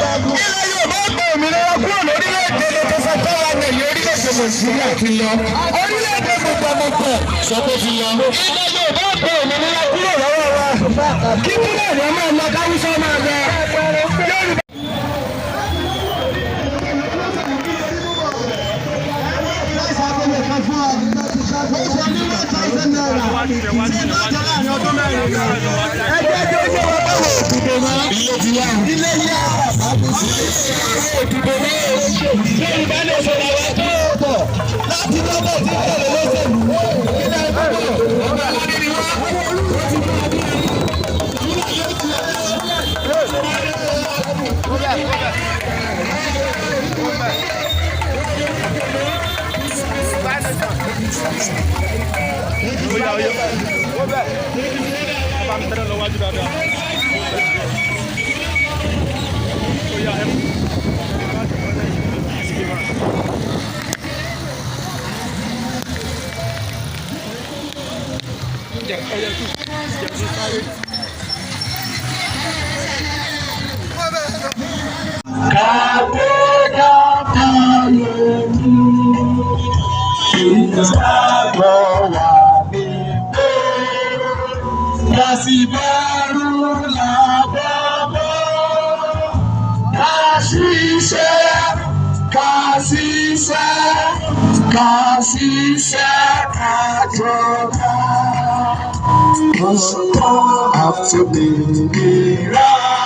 ilẹ̀ Yorùbá gba òmìnira kúrò lórílẹ̀-èdè lọ́tọ́sọ tó wà ní orílẹ̀-èdè Nàìjíríà ti lọ. Orílẹ̀-èdè gbogbo sọ pé ti lọ. Ilẹ̀ Yorùbá gba òmìnira kúrò lọ́wọ́ wa. Kí kúrò ní ọmọ ọmọ káwùsọ máa lọ. Ilé ti yá. Ilé yá. Òdìbò ní Yorùbá lè sọ̀rọ̀ àwọn tó pọ̀ láti lọ́bọ̀ tí tẹ̀lé lọ́sẹ̀lú. Ilé ìgbàgbọ́ ọgbà lórí ni wọ́n. Have to be right.